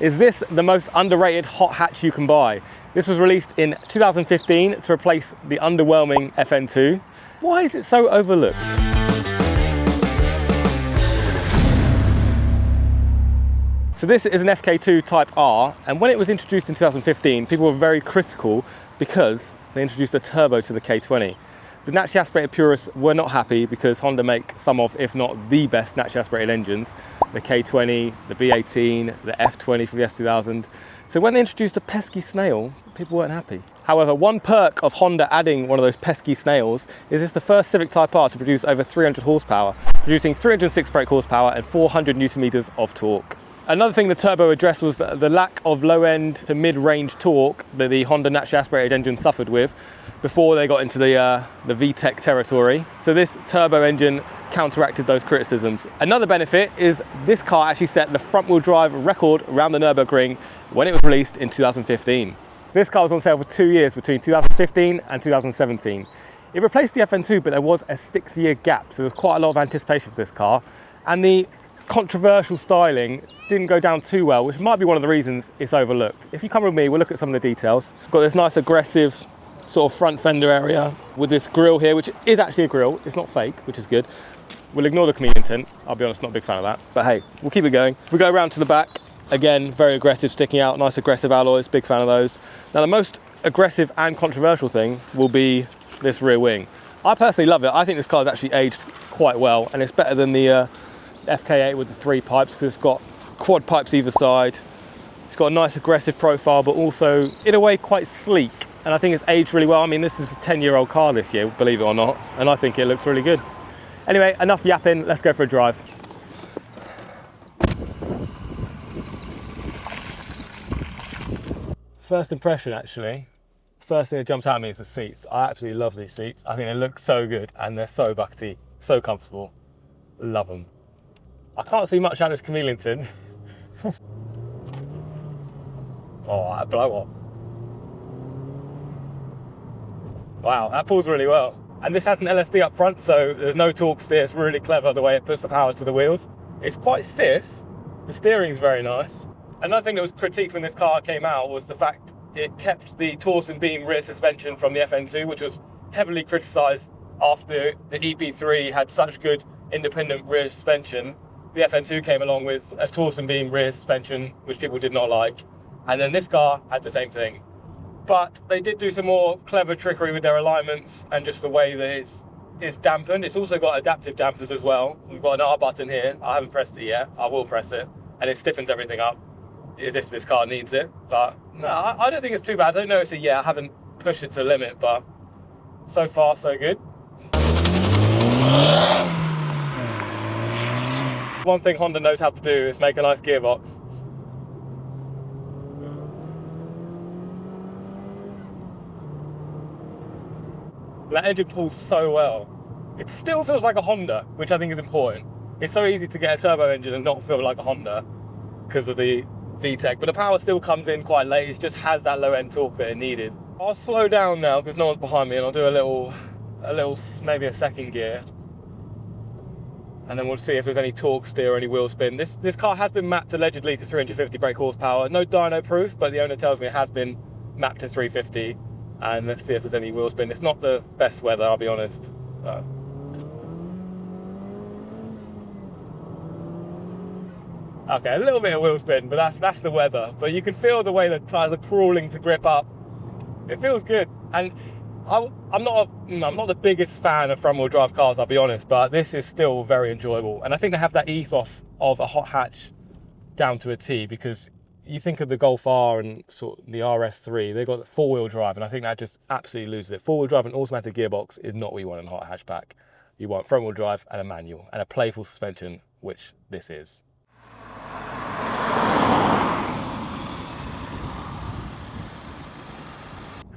Is this the most underrated hot hatch you can buy? This was released in 2015 to replace the underwhelming FN2. Why is it so overlooked? So this is an FK2 Type R, and when it was introduced in 2015, people were very critical because they introduced a turbo to the K20. The naturally aspirated purists were not happy because Honda make some of, if not the best naturally aspirated engines. The K20, the B18, the F20 from the S2000. So when they introduced a pesky snail, people weren't happy. However, one perk of Honda adding one of those pesky snails is it's the first Civic Type R to produce over 300 horsepower, producing 306 brake horsepower and 400 Newton meters of torque. Another thing the turbo addressed was the lack of low-end to mid-range torque that the Honda naturally aspirated engine suffered with before they got into the VTEC territory. So this turbo engine counteracted those criticisms. Another benefit is this car actually set the front-wheel drive record around the Nürburgring when it was released in 2015. So this car was on sale for 2 years between 2015 and 2017. It replaced the FN2, but there was a 6-year gap, so there was quite a lot of anticipation for this car. And the controversial styling didn't go down too well, which might be one of the reasons it's overlooked. If you come with me, we'll look at some of the details. Got this nice aggressive sort of front fender area with this grille here, which is actually a grille. It's not fake, which is good. We'll ignore the chameleon tint. I'll be honest, not a big fan of that. But hey, we'll keep it going. We go around to the back. Again, very aggressive, sticking out, nice aggressive alloys, big fan of those. Now the most aggressive and controversial thing will be this rear wing. I personally love it. I think this car has actually aged quite well, and it's better than the FK8 with the 3 pipes because it's got quad pipes either side. It's got a nice aggressive profile, but also in a way quite sleek. And I think it's aged really well. I mean, this is a 10-year-old car this year, believe it or not, and I think it looks really good. Anyway, enough yapping, let's go for a drive. First impression, actually, first thing that jumps out at me is the seats. I absolutely love these seats. I think they look so good and they're so buckety, so comfortable. Love them. I can't see much out of this chameleon tint. Oh, that blow off. Wow, that pulls really well. And this has an LSD up front, so there's no torque steer. It's really clever the way it puts the power to the wheels. It's quite stiff. The steering is very nice. Another thing that was critiqued when this car came out was the fact it kept the torsion beam rear suspension from the FN2, which was heavily criticised after the EP3 had such good independent rear suspension. The FN2 came along with a torsion beam rear suspension, which people did not like. And then this car had the same thing. But they did do some more clever trickery with their alignments and just the way that it's dampened. It's also got adaptive dampers as well. We've got an R button here. I haven't pressed it yet. I will press it. And it stiffens everything up as if this car needs it. But no, I don't think it's too bad. I don't notice it yet. I haven't pushed it to the limit, but so far so good. One thing Honda knows how to do is make a nice gearbox. That engine pulls so well. It still feels like a Honda, which I think is important. It's so easy to get a turbo engine and not feel like a Honda because of the VTEC, but the power still comes in quite late. It just has that low end torque that it needed. I'll slow down now because no one's behind me, and I'll do a little, maybe a second gear. And then we'll see if there's any torque steer or any wheel spin. This car has been mapped allegedly to 350 brake horsepower. No dyno proof, but the owner tells me it has been mapped to 350. And let's see if there's any wheel spin. It's not the best weather, I'll be honest. Okay, a little bit of wheel spin, but that's the weather. But you can feel the way the tyres are crawling to grip up. It feels good. And I'm not the biggest fan of front-wheel drive cars, I'll be honest, but this is still very enjoyable. And I think they have that ethos of a hot hatch down to a T, because you think of the Golf R and sort of the RS3, they've got four-wheel drive, and I think that just absolutely loses it. Four-wheel drive and automatic gearbox is not what you want in a hot hatchback. You want front-wheel drive and a manual, and a playful suspension, which this is.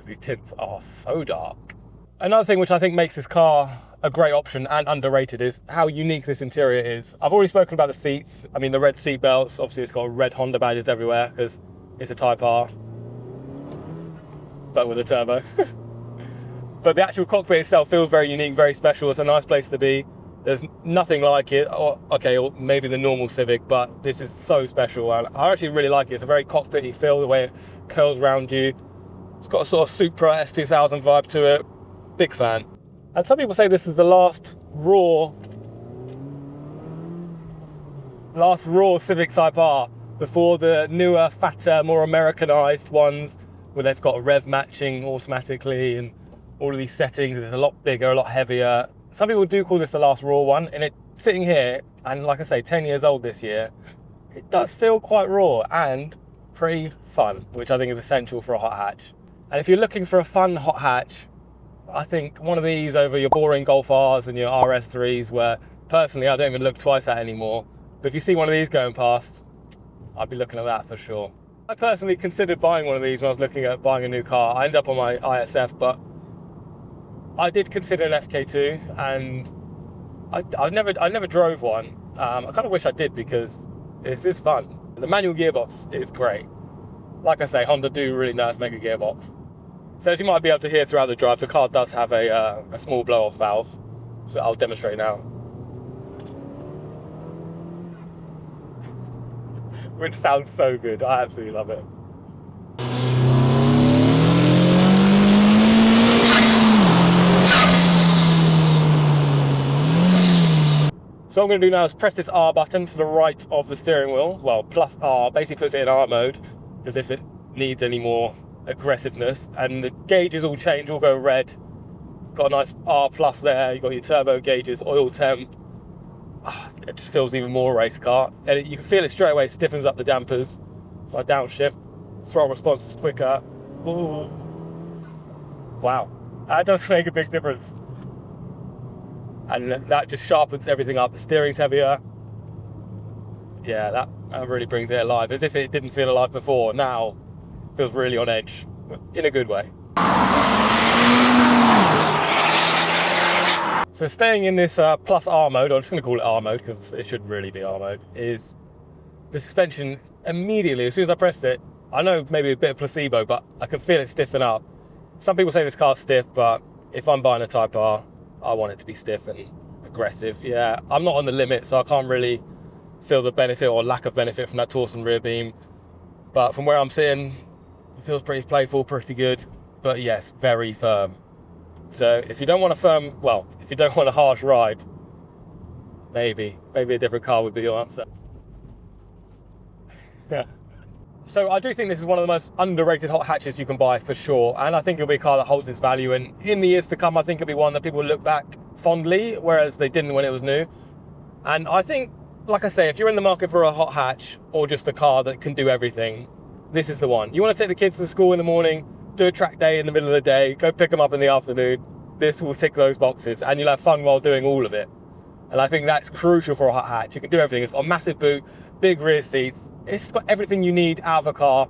These tints are so dark. Another thing which I think makes this car a great option and underrated is how unique this interior is. I've already spoken about the seats. I mean, the red seat belts, obviously it's got red Honda badges everywhere because it's a Type R, but with a turbo. But the actual cockpit itself feels very unique, very special. It's a nice place to be. There's nothing like it, or maybe the normal Civic, but this is so special, and I actually really like it. It's a very cockpity feel, the way it curls around you. It's got a sort of Supra S2000 vibe to it. Big fan. And some people say this is the last raw Civic Type R before the newer, fatter, more Americanized ones where they've got rev matching automatically and all of these settings. It's a lot bigger, a lot heavier. Some people do call this the last raw one, and it sitting here, and like I say, 10 years old this year, it does feel quite raw and pretty fun, which I think is essential for a hot hatch. And if you're looking for a fun hot hatch, I think one of these over your boring Golf Rs and your RS3s, where personally I don't even look twice at anymore. But if you see one of these going past, I'd be looking at that for sure. I personally considered buying one of these when I was looking at buying a new car. I ended up on my ISF, but I did consider an FK2, and I never drove one. I kind of wish I did, because this is fun. The manual gearbox is great. Like I say, Honda do really know how to make a gearbox. So as you might be able to hear throughout the drive, the car does have a small blow-off valve. So I'll demonstrate now. Which sounds so good. I absolutely love it. So what I'm going to do now is press this R button to the right of the steering wheel. Well, plus R basically puts it in R mode, as if it needs any more aggressiveness. And the gauges all change, all go red. Got a nice R plus there. You've got your turbo gauges, oil temp. It just feels even more race car. And you can feel it straight away, stiffens up the dampers. If I downshift, throttle response is quicker. Ooh. Wow, that does make a big difference. And that just sharpens everything up. The steering's heavier. Yeah, that really brings it alive. As if it didn't feel alive before. Now, it feels really on edge, in a good way. So staying in this plus R mode, I'm just going to call it R mode because it should really be R mode, is the suspension immediately, as soon as I pressed it, I know maybe a bit of placebo, but I can feel it stiffen up. Some people say this car's stiff, but if I'm buying a Type R, I want it to be stiff and aggressive. Yeah, I'm not on the limit, so I can't really feel the benefit or lack of benefit from that Torsen rear beam. But from where I'm sitting, it feels pretty playful, pretty good. But yes, very firm. So if you don't want if you don't want a harsh ride, maybe a different car would be your answer. Yeah. So I do think this is one of the most underrated hot hatches you can buy for sure, and I think it'll be a car that holds its value, and in the years to come I think it'll be one that people will look back fondly, whereas they didn't when it was new. And I think, like I say, if you're in the market for a hot hatch or just a car that can do everything, this is the one. You want to take the kids to school in the morning, do a track day in the middle of the day, go pick them up in the afternoon, this will tick those boxes and you'll have fun while doing all of it. And I think that's crucial for a hot hatch. You can do everything. It's got a massive boot, big rear seats. It's just got everything you need out of a car,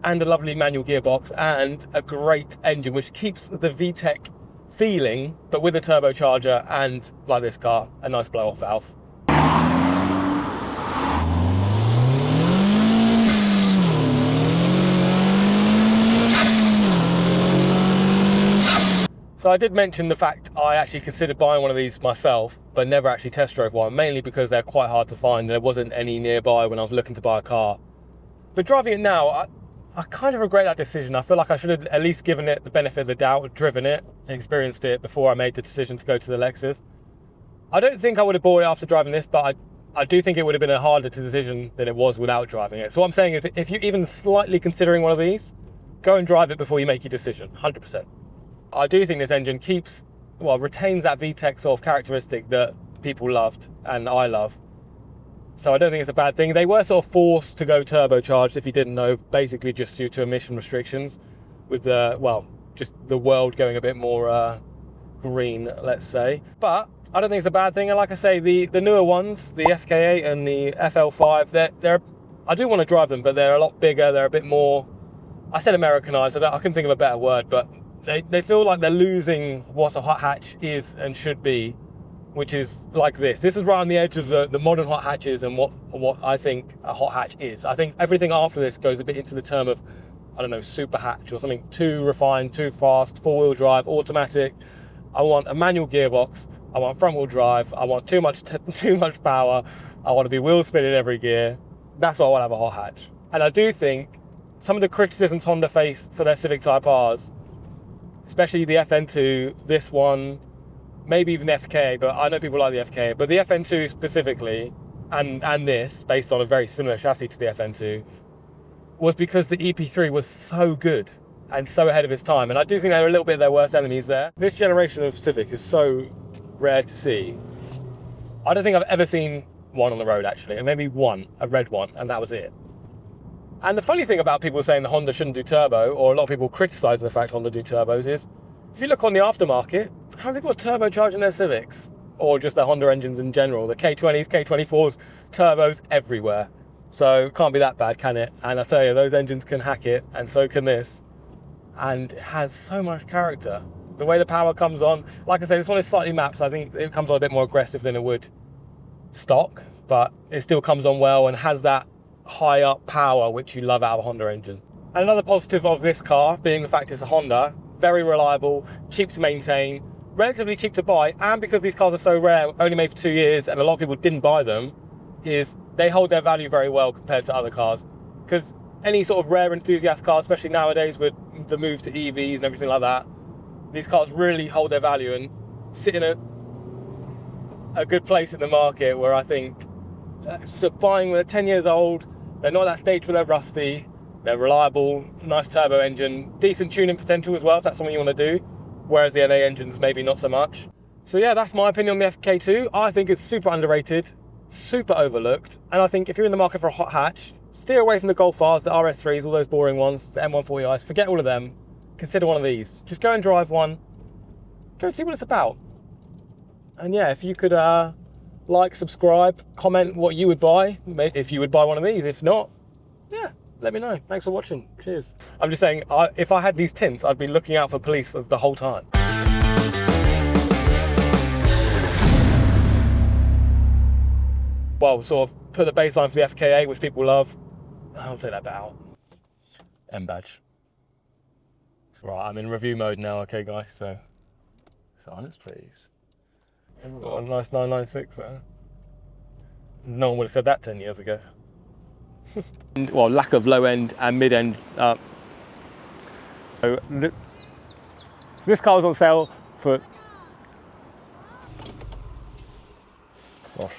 and a lovely manual gearbox and a great engine, which keeps the VTEC feeling, but with a turbocharger and, like this car, a nice blow-off valve. So I did mention the fact I actually considered buying one of these myself, but never actually test drove one, mainly because they're quite hard to find. There wasn't any nearby when I was looking to buy a car. But driving it now, I kind of regret that decision. I feel like I should have at least given it the benefit of the doubt, driven it, and experienced it before I made the decision to go to the Lexus. I don't think I would have bought it after driving this, but I do think it would have been a harder decision than it was without driving it. So what I'm saying is, if you're even slightly considering one of these, go and drive it before you make your decision, 100%. I do think this engine retains that VTEC sort of characteristic that people loved and I love. So I don't think it's a bad thing. They were sort of forced to go turbocharged, if you didn't know, basically just due to emission restrictions with just the world going a bit more green, let's say. But I don't think it's a bad thing. And like I say, the newer ones, the FK8 and the FL5, I do want to drive them, but they're a lot bigger. They're a bit more, I said Americanized, I couldn't think of a better word, but they feel like they're losing what a hot hatch is and should be, which is like this. This is right on the edge of the modern hot hatches and what I think a hot hatch is. I think everything after this goes a bit into the term of, I don't know, super hatch or something too refined, too fast, four-wheel drive, automatic. I want a manual gearbox, I want front wheel drive, I want too much power, I want to be wheel spinning every gear. That's what I want to have a hot hatch. And I do think some of the criticisms Honda face for their Civic Type Rs, especially the FN2, this one, maybe even the FK, but I know people like the FK, but the FN2 specifically, and this, based on a very similar chassis to the FN2, was because the EP3 was so good and so ahead of its time. And I do think they were a little bit their worst enemies there. This generation of Civic is so rare to see. I don't think I've ever seen one on the road, actually, and maybe one, a red one, and that was it. And the funny thing about people saying the Honda shouldn't do turbo, or a lot of people criticising the fact Honda do turbos, is if you look on the aftermarket, how many people are turbocharging their Civics? Or just their Honda engines in general. The K20s, K24s, turbos everywhere. So it can't be that bad, can it? And I tell you, those engines can hack it, and so can this. And it has so much character. The way the power comes on, like I say, this one is slightly mapped, so I think it comes on a bit more aggressive than it would stock, but it still comes on well and has that high up power which you love out of a Honda engine. And another positive of this car, being the fact it's a Honda, very reliable, cheap to maintain, relatively cheap to buy, and because these cars are so rare, only made for 2 years, and a lot of people didn't buy them, is they hold their value very well compared to other cars. Because any sort of rare enthusiast car, especially nowadays with the move to EVs and everything like that, these cars really hold their value and sit in a good place in the market where I think so buying when they're 10 years old, they're not at that stage where they're rusty, they're reliable, nice turbo engine, decent tuning potential as well if that's something you want to do. Whereas the NA engines maybe not so much. So yeah, that's my opinion on the FK2. I think it's super underrated, super overlooked, and I think if you're in the market for a hot hatch, steer away from the Golf Rs, the RS3s, all those boring ones, the M140is, forget all of them, consider one of these. Just go and drive one, go and see what it's about. And yeah, if you could like, subscribe, comment what you would buy, if you would buy one of these. If not, yeah, let me know. Thanks for watching. Cheers. I'm just saying, if I had these tints, I'd be looking out for police the whole time. Well, sort of put the baseline for the FK8, which people love. I'll take that bit out. M badge. Right, I'm in review mode now, okay, guys, so silence, please. Got a nice 996 there. No one would have said that 10 years ago. Well, lack of low end and mid end. So this car was on sale for. Gosh.